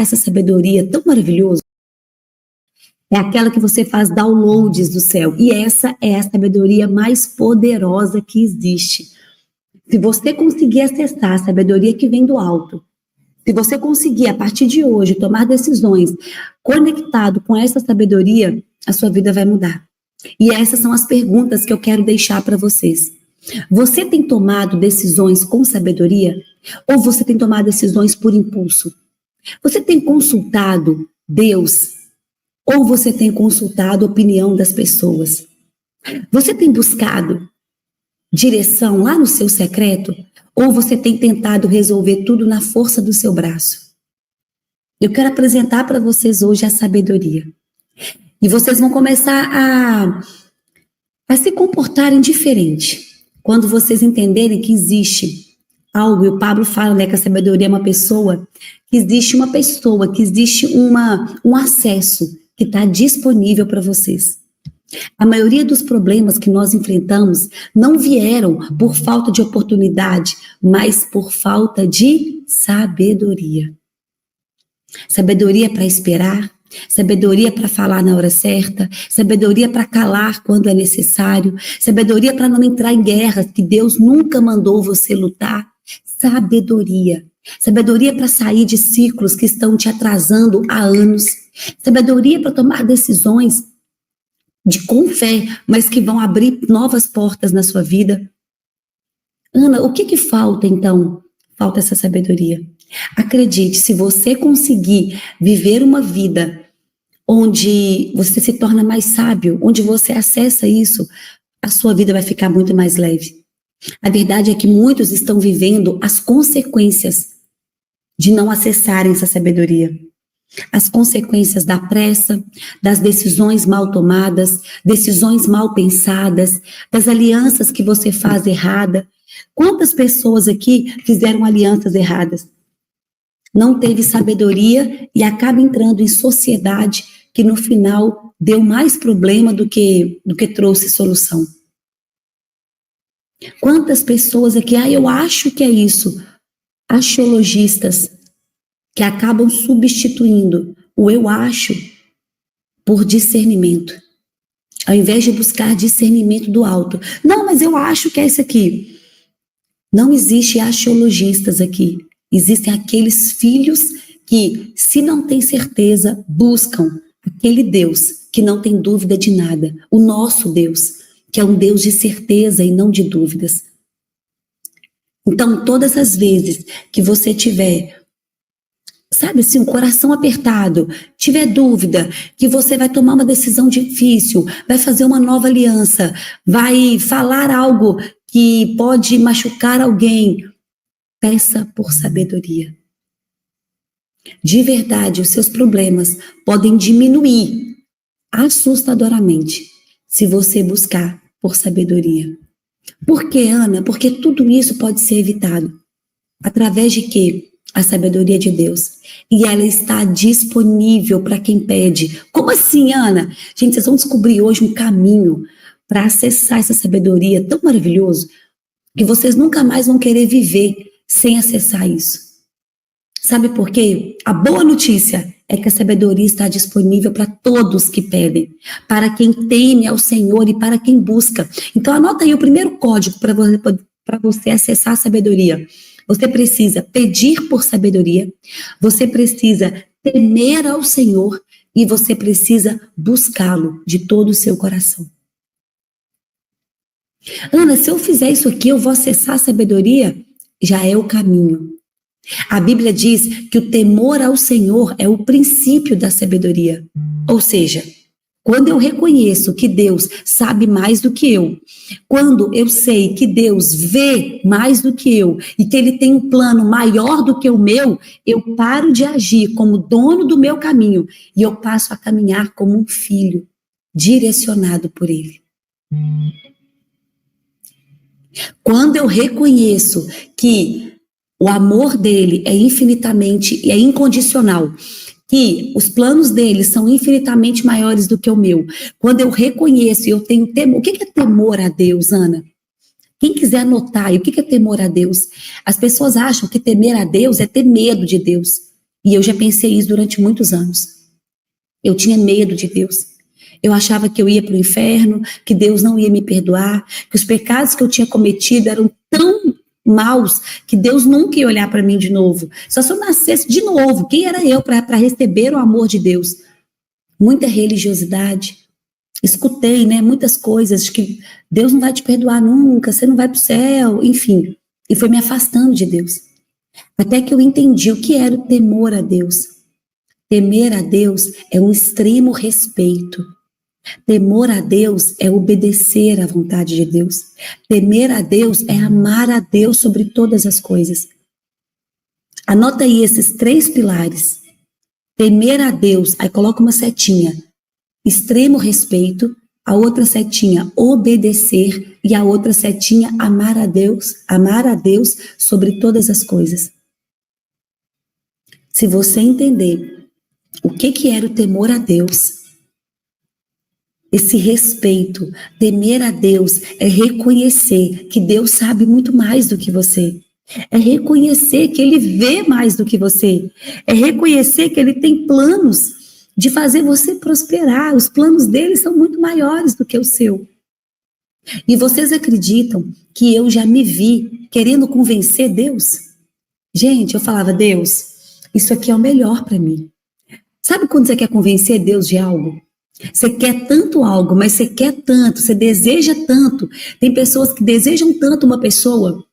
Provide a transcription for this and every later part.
essa sabedoria tão maravilhosa é aquela que você faz downloads do céu. E essa é a sabedoria mais poderosa que existe. Se você conseguir acessar a sabedoria que vem do alto, se você conseguir, a partir de hoje, tomar decisões conectado com essa sabedoria, a sua vida vai mudar. E essas são as perguntas que eu quero deixar para vocês. Você tem tomado decisões com sabedoria? Ou você tem tomado decisões por impulso? Você tem consultado Deus? Ou você tem consultado a opinião das pessoas? Você tem buscado direção lá no seu secreto? Ou você tem tentado resolver tudo na força do seu braço? Eu quero apresentar para vocês hoje a sabedoria. E vocês vão começar a se comportarem diferente. Quando vocês entenderem que existe algo, e o Pablo fala, né, que a sabedoria é uma pessoa, que existe um acesso que está disponível para vocês. A maioria dos problemas que nós enfrentamos não vieram por falta de oportunidade, mas por falta de sabedoria. Sabedoria para esperar, sabedoria para falar na hora certa, sabedoria para calar quando é necessário, sabedoria para não entrar em guerras que Deus nunca mandou você lutar. Sabedoria. Sabedoria para sair de ciclos que estão te atrasando há anos. Sabedoria para tomar decisões com fé, mas que vão abrir novas portas na sua vida. Ana, o que falta então? Falta essa sabedoria. Acredite, se você conseguir viver uma vida onde você se torna mais sábio, onde você acessa isso, a sua vida vai ficar muito mais leve. A verdade é que muitos estão vivendo as consequências de não acessarem essa sabedoria. As consequências da pressa, das decisões mal tomadas, decisões mal pensadas, das alianças que você faz errada. Quantas pessoas aqui fizeram alianças erradas? Não teve sabedoria e acaba entrando em sociedade que no final deu mais problema do que trouxe solução. Quantas pessoas aqui, eu acho que é isso, axiologistas, que acabam substituindo o eu acho por discernimento. Ao invés de buscar discernimento do alto. Não, mas eu acho que é isso aqui. Não existe axiologistas aqui. Existem aqueles filhos que, se não têm certeza, buscam aquele Deus que não tem dúvida de nada. O nosso Deus, que é um Deus de certeza e não de dúvidas. Então, todas as vezes que você tiver, sabe assim, um coração apertado, tiver dúvida, que você vai tomar uma decisão difícil, vai fazer uma nova aliança, vai falar algo que pode machucar alguém, peça por sabedoria. De verdade, os seus problemas podem diminuir assustadoramente se você buscar por sabedoria. Por quê, Ana? Porque tudo isso pode ser evitado. Através de quê? A sabedoria de Deus. E ela está disponível para quem pede. Como assim, Ana? Gente, vocês vão descobrir hoje um caminho para acessar essa sabedoria tão maravilhoso que vocês nunca mais vão querer viver sem acessar isso. Sabe por quê? A boa notícia é que a sabedoria está disponível para todos que pedem, para quem teme ao Senhor e para quem busca. Então anota aí o primeiro código para você acessar a sabedoria. Você precisa pedir por sabedoria, você precisa temer ao Senhor e você precisa buscá-lo de todo o seu coração. Ana, se eu fizer isso aqui, eu vou acessar a sabedoria? Já é o caminho. A Bíblia diz que o temor ao Senhor é o princípio da sabedoria. Ou seja, quando eu reconheço que Deus sabe mais do que eu, quando eu sei que Deus vê mais do que eu e que Ele tem um plano maior do que o meu, eu paro de agir como dono do meu caminho e eu passo a caminhar como um filho direcionado por Ele. Quando eu reconheço que o amor dele é infinitamente e é incondicional, que os planos dele são infinitamente maiores do que o meu. Quando eu reconheço e eu tenho temor, o que é temor a Deus, Ana? Quem quiser anotar, o que é temor a Deus? As pessoas acham que temer a Deus é ter medo de Deus. E eu já pensei isso durante muitos anos. Eu tinha medo de Deus. Eu achava que eu ia para o inferno, que Deus não ia me perdoar, que os pecados que eu tinha cometido eram tão maus que Deus nunca ia olhar para mim de novo. Só se eu nascesse de novo, quem era eu para receber o amor de Deus? Muita religiosidade. Escutei, né, muitas coisas de que Deus não vai te perdoar nunca, você não vai para o céu, enfim. E foi me afastando de Deus. Até que eu entendi o que era o temor a Deus. Temer a Deus é um extremo respeito. Temor a Deus é obedecer à vontade de Deus. Temer a Deus é amar a Deus sobre todas as coisas. Anota aí esses 3 pilares. Temer a Deus, aí coloca uma setinha. Extremo respeito, a outra setinha obedecer e a outra setinha amar a Deus sobre todas as coisas. Se você entender o que era o temor a Deus, esse respeito, temer a Deus é reconhecer que Deus sabe muito mais do que você. É reconhecer que Ele vê mais do que você. É reconhecer que Ele tem planos de fazer você prosperar. Os planos dele são muito maiores do que o seu. E vocês acreditam que eu já me vi querendo convencer Deus? Gente, eu falava, Deus, isso aqui é o melhor para mim. Sabe quando você quer convencer Deus de algo? Você quer tanto algo, mas você quer tanto, você deseja tanto. Tem pessoas que desejam tanto uma pessoa,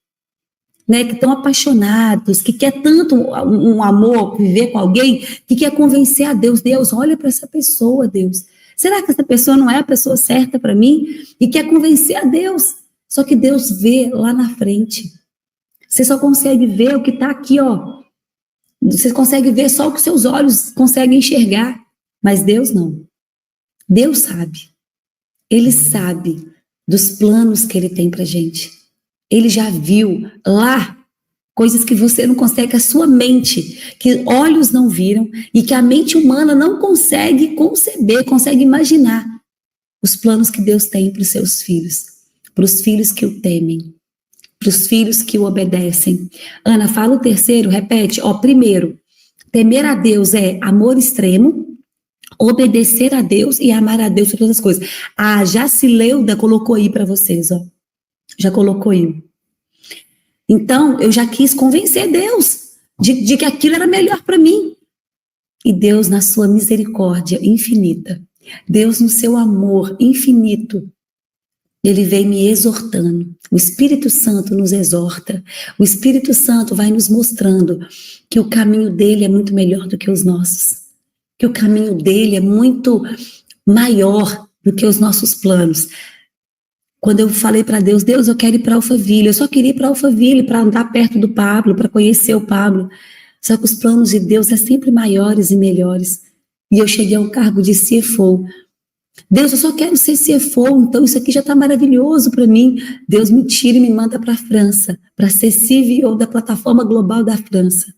né, que estão apaixonados, que quer tanto um amor, viver com alguém, que quer convencer a Deus. Deus, olha para essa pessoa, Deus. Será que essa pessoa não é a pessoa certa para mim? E quer convencer a Deus. Só que Deus vê lá na frente. Você só consegue ver o que está aqui, ó. Você consegue ver só o que seus olhos conseguem enxergar. Mas Deus não. Deus sabe. Ele sabe dos planos que Ele tem pra gente. Ele já viu lá coisas que você não consegue, que a sua mente, que olhos não viram e que a mente humana não consegue conceber, consegue imaginar os planos que Deus tem para os seus filhos, para os filhos que o temem, para os filhos que o obedecem. Ana, fala o terceiro, repete. Primeiro, temer a Deus é amor extremo, obedecer a Deus e amar a Deus sobre todas as coisas. A Jacileuda colocou aí para vocês, ó. Já colocou aí. Então, eu já quis convencer Deus de que aquilo era melhor para mim. E Deus, na sua misericórdia infinita, Deus, no seu amor infinito, Ele vem me exortando. O Espírito Santo nos exorta. O Espírito Santo vai nos mostrando que o caminho dele é muito melhor do que os nossos. Que o caminho dele é muito maior do que os nossos planos. Quando eu falei para Deus, Deus, eu quero ir para Alphaville, eu só queria ir para Alphaville, para andar perto do Pablo, para conhecer o Pablo. Só que os planos de Deus são sempre maiores e melhores. E eu cheguei ao cargo de CFO. Deus, eu só quero ser CFO, então isso aqui já está maravilhoso para mim. Deus me tira e me manda para a França, para ser CEO da plataforma global da França.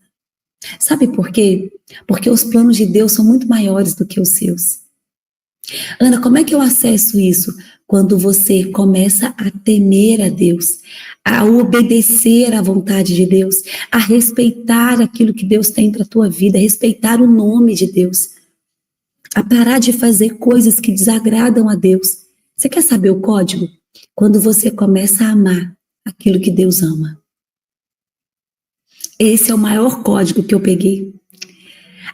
Sabe por quê? Porque os planos de Deus são muito maiores do que os seus. Ana, como é que eu acesso isso? Quando você começa a temer a Deus, a obedecer à vontade de Deus, a respeitar aquilo que Deus tem para a tua vida, a respeitar o nome de Deus, a parar de fazer coisas que desagradam a Deus. Você quer saber o código? Quando você começa a amar aquilo que Deus ama. Esse é o maior código que eu peguei.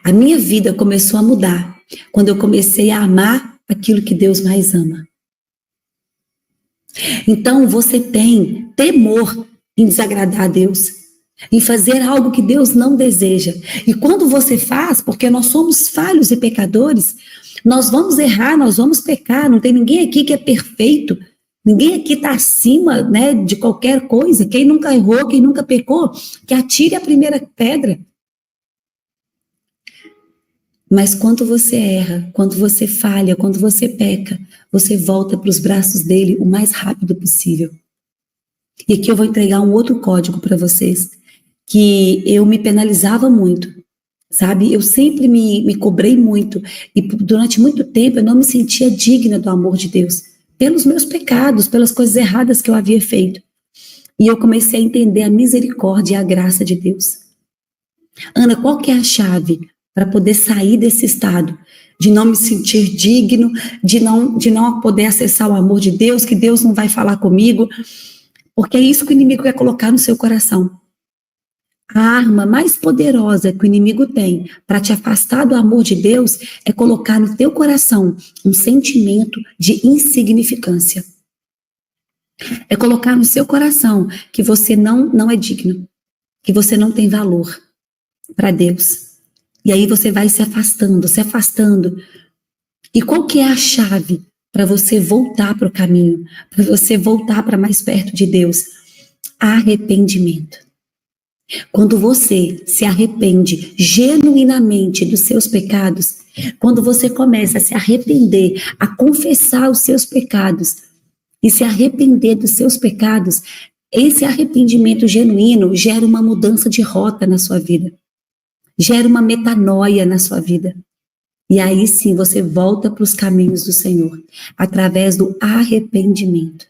A minha vida começou a mudar quando eu comecei a amar aquilo que Deus mais ama. Então você tem temor em desagradar a Deus, em fazer algo que Deus não deseja. E quando você faz, porque nós somos falhos e pecadores, nós vamos errar, nós vamos pecar, não tem ninguém aqui que é perfeito, ninguém aqui está acima, né, de qualquer coisa. Quem nunca errou, quem nunca pecou, que atire a primeira pedra. Mas quando você erra, quando você falha, quando você peca, você volta para os braços dele o mais rápido possível. E aqui eu vou entregar um outro código para vocês, que eu me penalizava muito, sabe? Eu sempre me cobrei muito, e durante muito tempo eu não me sentia digna do amor de Deus, pelos meus pecados, pelas coisas erradas que eu havia feito. E eu comecei a entender a misericórdia e a graça de Deus. Ana, qual que é a chave para poder sair desse estado? De não me sentir digno, de não poder acessar o amor de Deus, que Deus não vai falar comigo, porque é isso que o inimigo quer colocar no seu coração. A arma mais poderosa que o inimigo tem para te afastar do amor de Deus é colocar no teu coração um sentimento de insignificância. É colocar no seu coração que você não é digno, que você não tem valor para Deus. E aí você vai se afastando, se afastando. E qual que é a chave para você voltar para o caminho, para você voltar para mais perto de Deus? Arrependimento. Quando você se arrepende genuinamente dos seus pecados, quando você começa a se arrepender, a confessar os seus pecados e se arrepender dos seus pecados, esse arrependimento genuíno gera uma mudança de rota na sua vida, gera uma metanoia na sua vida. E aí sim você volta para os caminhos do Senhor, através do arrependimento.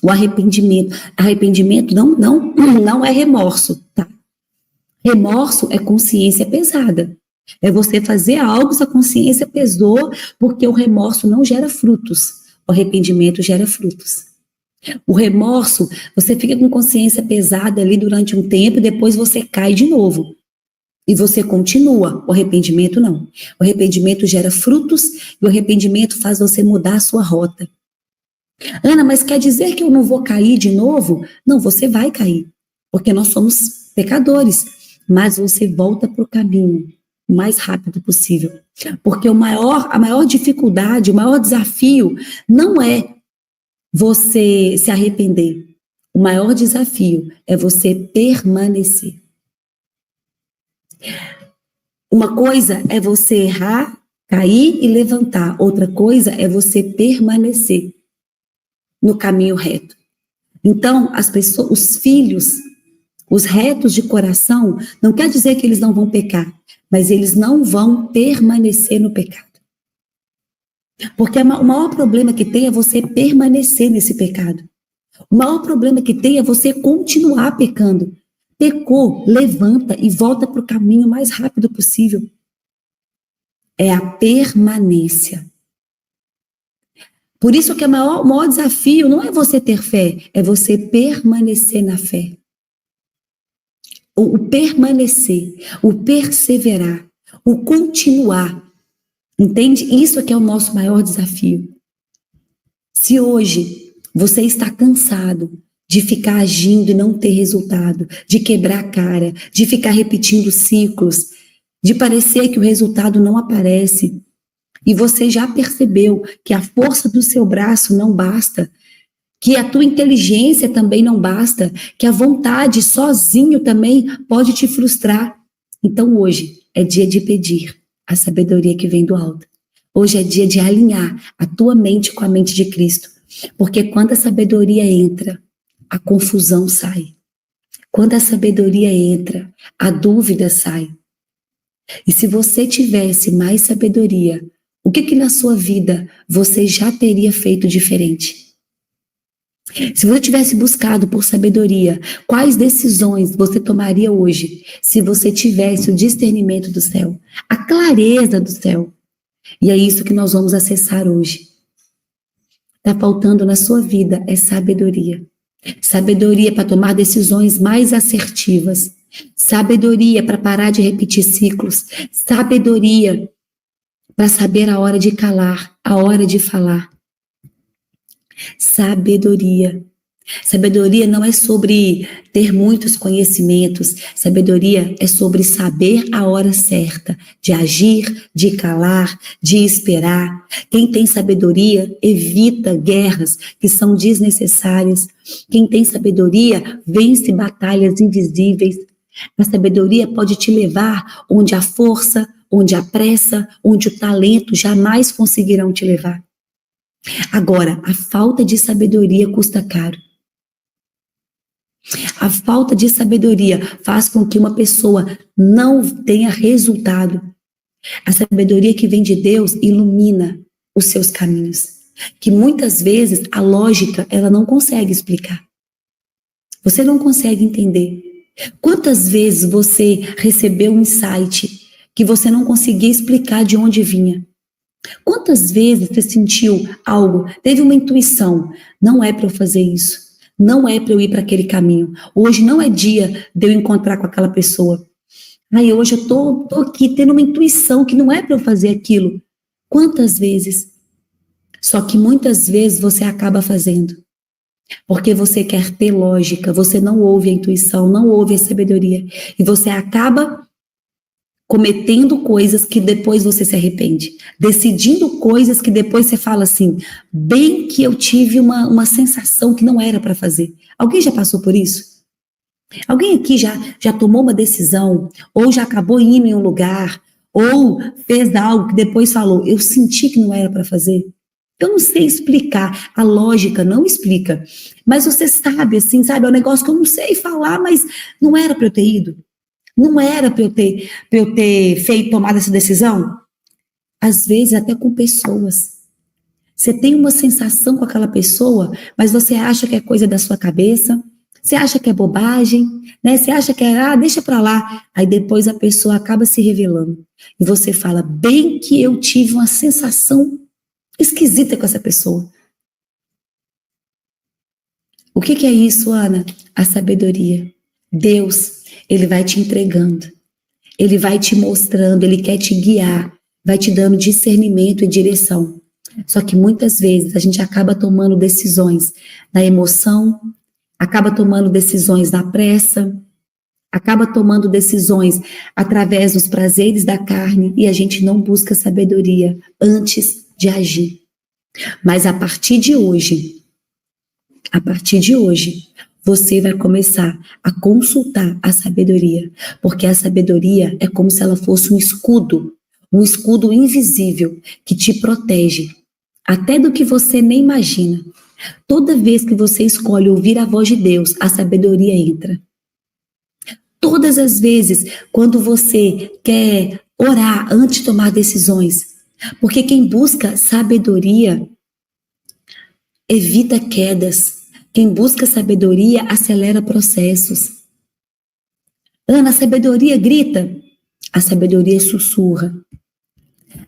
O arrependimento não é remorso, tá? Remorso é consciência pesada. É você fazer algo, sua consciência pesou, porque o remorso não gera frutos. O arrependimento gera frutos. O remorso, você fica com consciência pesada ali durante um tempo e depois você cai de novo. E você continua. O arrependimento não. O arrependimento gera frutos e o arrependimento faz você mudar a sua rota. Ana, mas quer dizer que eu não vou cair de novo? Não, você vai cair, porque nós somos pecadores, mas você volta para o caminho o mais rápido possível, porque a maior dificuldade, o maior desafio não é você se arrepender, o maior desafio é você permanecer. Uma coisa é você errar, cair e levantar, outra coisa é você permanecer no caminho reto. Então, as pessoas, os filhos, os retos de coração, não quer dizer que eles não vão pecar, mas eles não vão permanecer no pecado. Porque o maior problema que tem é você permanecer nesse pecado. O maior problema que tem é você continuar pecando. Pecou, levanta e volta para o caminho o mais rápido possível. É a permanência. Por isso que o maior desafio não é você ter fé, é você permanecer na fé. O permanecer, o perseverar, o continuar. Entende? Isso é que é o nosso maior desafio. Se hoje você está cansado de ficar agindo e não ter resultado, de quebrar a cara, de ficar repetindo ciclos, de parecer que o resultado não aparece, e você já percebeu que a força do seu braço não basta, que a tua inteligência também não basta, que a vontade sozinho também pode te frustrar. Então hoje é dia de pedir a sabedoria que vem do alto. Hoje é dia de alinhar a tua mente com a mente de Cristo. Porque quando a sabedoria entra, a confusão sai. Quando a sabedoria entra, a dúvida sai. E se você tivesse mais sabedoria, o que na sua vida você já teria feito diferente? Se você tivesse buscado por sabedoria, quais decisões você tomaria hoje se você tivesse o discernimento do céu, a clareza do céu? E é isso que nós vamos acessar hoje. Está faltando na sua vida é sabedoria. Sabedoria para tomar decisões mais assertivas. Sabedoria para parar de repetir ciclos. Sabedoria para saber a hora de calar, a hora de falar. Sabedoria. Sabedoria não é sobre ter muitos conhecimentos. Sabedoria é sobre saber a hora certa, de agir, de calar, de esperar. Quem tem sabedoria evita guerras que são desnecessárias. Quem tem sabedoria vence batalhas invisíveis. A sabedoria pode te levar onde a força, onde a pressa, onde o talento jamais conseguirão te levar. Agora, a falta de sabedoria custa caro. A falta de sabedoria faz com que uma pessoa não tenha resultado. A sabedoria que vem de Deus ilumina os seus caminhos, que muitas vezes a lógica ela não consegue explicar. Você não consegue entender. Quantas vezes você recebeu um insight que você não conseguia explicar de onde vinha? Quantas vezes você sentiu algo, teve uma intuição, não é para eu fazer isso, não é para eu ir para aquele caminho, hoje não é dia de eu encontrar com aquela pessoa. Aí hoje eu tô aqui tendo uma intuição que não é para eu fazer aquilo. Quantas vezes? Só que muitas vezes você acaba fazendo, porque você quer ter lógica, você não ouve a intuição, não ouve a sabedoria, e você acaba cometendo coisas que depois você se arrepende, decidindo coisas que depois você fala assim, bem que eu tive uma sensação que não era para fazer. Alguém já passou por isso? Alguém aqui já tomou uma decisão, ou já acabou indo em um lugar, ou fez algo que depois falou, eu senti que não era para fazer? Eu não sei explicar, a lógica não explica, mas você sabe, assim, sabe, é um negócio que eu não sei falar, mas não era para eu ter ido. Não era para eu ter feito, tomado essa decisão? Às vezes até com pessoas. Você tem uma sensação com aquela pessoa, mas você acha que é coisa da sua cabeça, você acha que é bobagem, né? Você acha que é, deixa para lá. Aí depois a pessoa acaba se revelando. E você fala, bem que eu tive uma sensação esquisita com essa pessoa. O que é isso, Ana? A sabedoria. Deus, ele vai te entregando. Ele vai te mostrando, ele quer te guiar, vai te dando discernimento e direção. Só que muitas vezes a gente acaba tomando decisões na emoção, acaba tomando decisões na pressa, acaba tomando decisões através dos prazeres da carne e a gente não busca sabedoria antes de agir. Mas a partir de hoje, você vai começar a consultar a sabedoria, porque a sabedoria é como se ela fosse um escudo invisível que te protege, até do que você nem imagina. Toda vez que você escolhe ouvir a voz de Deus, a sabedoria entra. Todas as vezes, quando você quer orar antes de tomar decisões, porque quem busca sabedoria evita quedas. Quem busca sabedoria acelera processos. Ana, a sabedoria grita, a sabedoria sussurra.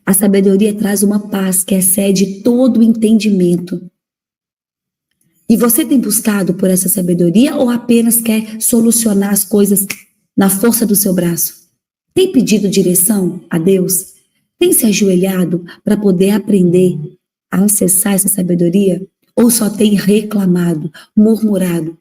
A sabedoria traz uma paz que excede todo o entendimento. E você tem buscado por essa sabedoria ou apenas quer solucionar as coisas na força do seu braço? Tem pedido direção a Deus? Tem se ajoelhado para poder aprender a acessar essa sabedoria? Ou só tem reclamado, murmurado?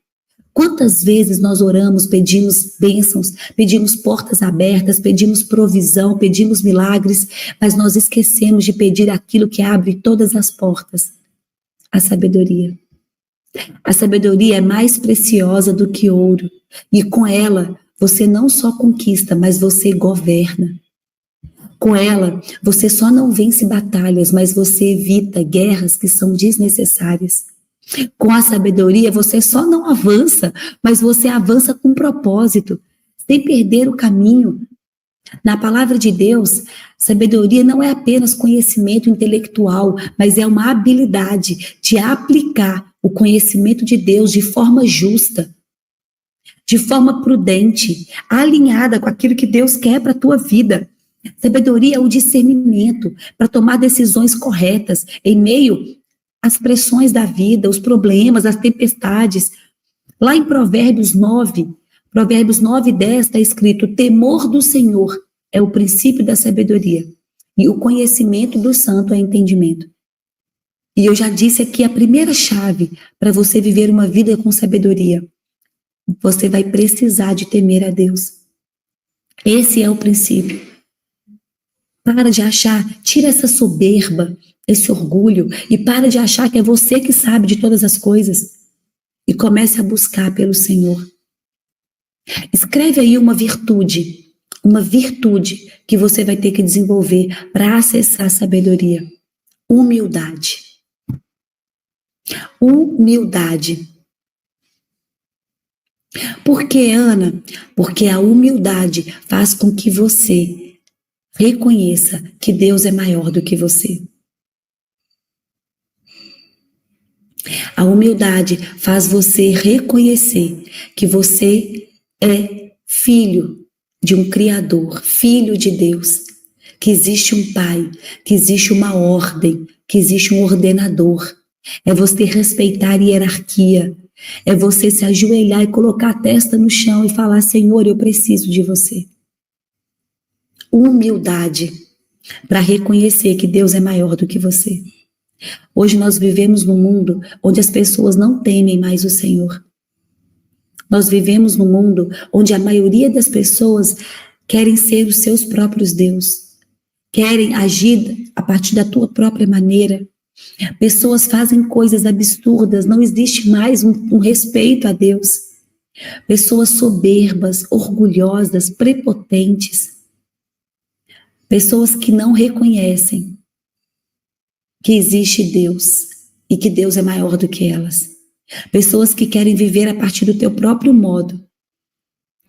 Quantas vezes nós oramos, pedimos bênçãos, pedimos portas abertas, pedimos provisão, pedimos milagres, mas nós esquecemos de pedir aquilo que abre todas as portas, a sabedoria. A sabedoria é mais preciosa do que ouro, e com ela você não só conquista, mas você governa. Com ela, você só não vence batalhas, mas você evita guerras que são desnecessárias. Com a sabedoria, você só não avança, mas você avança com propósito, sem perder o caminho. Na palavra de Deus, sabedoria não é apenas conhecimento intelectual, mas é uma habilidade de aplicar o conhecimento de Deus de forma justa, de forma prudente, alinhada com aquilo que Deus quer para a tua vida. Sabedoria é o discernimento para tomar decisões corretas em meio às pressões da vida, os problemas, as tempestades. Lá em Provérbios 9 e 10 está escrito: o temor do Senhor é o princípio da sabedoria, e o conhecimento do santo é entendimento. E eu já disse aqui a primeira chave para você viver uma vida com sabedoria. Você vai precisar de temer a Deus. Esse é o princípio. Para de achar, tira essa soberba, esse orgulho, e para de achar que é você que sabe de todas as coisas. E comece a buscar pelo Senhor. Escreve aí uma virtude que você vai ter que desenvolver para acessar a sabedoria. Humildade. Humildade. Por que, Ana? Porque a humildade faz com que você reconheça que Deus é maior do que você. A humildade faz você reconhecer que você é filho de um Criador, filho de Deus, que existe um Pai, que existe uma ordem, que existe um ordenador. É você respeitar a hierarquia, é você se ajoelhar e colocar a testa no chão e falar: Senhor, eu preciso de você. Humildade para reconhecer que Deus é maior do que você. Hoje nós vivemos num mundo onde as pessoas não temem mais o Senhor. Nós vivemos num mundo onde a maioria das pessoas querem ser os seus próprios deuses, querem agir a partir da tua própria maneira. Pessoas fazem coisas absurdas, não existe mais um respeito a Deus. Pessoas soberbas, orgulhosas, prepotentes. Pessoas que não reconhecem que existe Deus e que Deus é maior do que elas. Pessoas que querem viver a partir do teu próprio modo,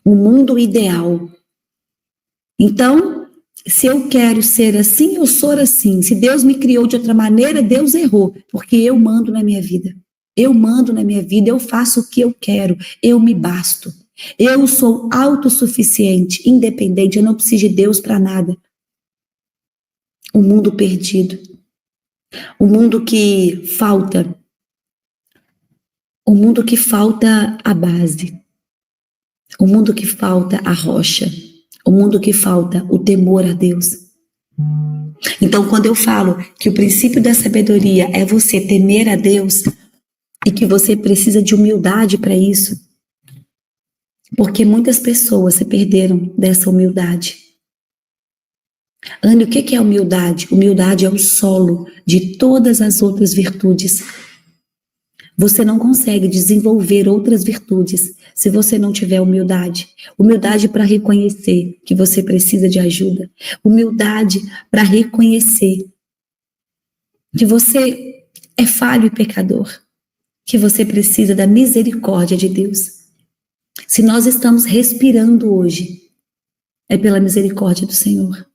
o mundo ideal. Então, se eu quero ser assim, eu sou assim. Se Deus me criou de outra maneira, Deus errou, porque eu mando na minha vida. Eu mando na minha vida, eu faço o que eu quero, eu me basto. Eu sou autossuficiente, independente, eu não preciso de Deus para nada. O mundo perdido. O mundo que falta a base, o mundo que falta a rocha, o mundo que falta o temor a Deus. Então, quando eu falo que o princípio da sabedoria é você temer a Deus e que você precisa de humildade para isso, porque muitas pessoas se perderam dessa humildade. Anne, o que é humildade? Humildade é o solo de todas as outras virtudes. Você não consegue desenvolver outras virtudes se você não tiver humildade. Humildade para reconhecer que você precisa de ajuda. Humildade para reconhecer que você é falho e pecador. Que você precisa da misericórdia de Deus. Se nós estamos respirando hoje, é pela misericórdia do Senhor.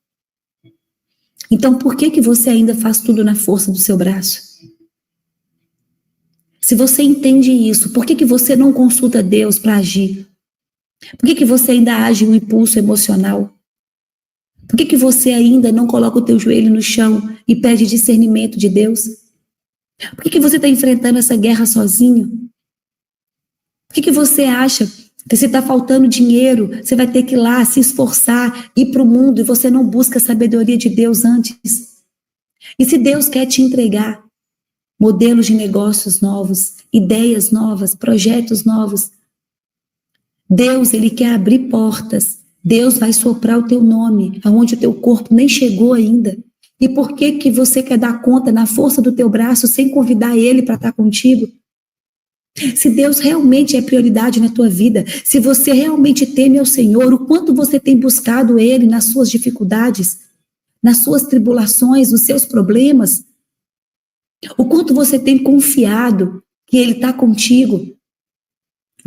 Então, por que você ainda faz tudo na força do seu braço? Se você entende isso, por que você não consulta Deus para agir? Por que você ainda age no impulso emocional? Por que você ainda não coloca o teu joelho no chão e pede discernimento de Deus? Por que você está enfrentando essa guerra sozinho? Por que você acha que se está faltando dinheiro, você vai ter que ir lá se esforçar, ir para o mundo e você não busca a sabedoria de Deus antes? E se Deus quer te entregar modelos de negócios novos, ideias novas, projetos novos, Deus, Ele quer abrir portas. Deus vai soprar o teu nome, aonde o teu corpo nem chegou ainda. E por que você quer dar conta na força do teu braço sem convidar Ele para estar contigo? Se Deus realmente é prioridade na tua vida, se você realmente teme ao Senhor, o quanto você tem buscado Ele nas suas dificuldades, nas suas tribulações, nos seus problemas, o quanto você tem confiado que Ele está contigo,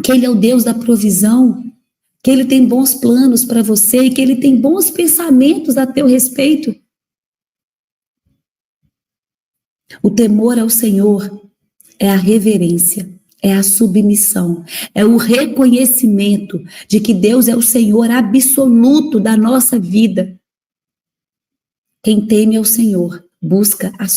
que Ele é o Deus da provisão, que Ele tem bons planos para você e que Ele tem bons pensamentos a teu respeito. O temor ao Senhor é a reverência, é a submissão, é o reconhecimento de que Deus é o Senhor absoluto da nossa vida. Quem teme ao Senhor busca a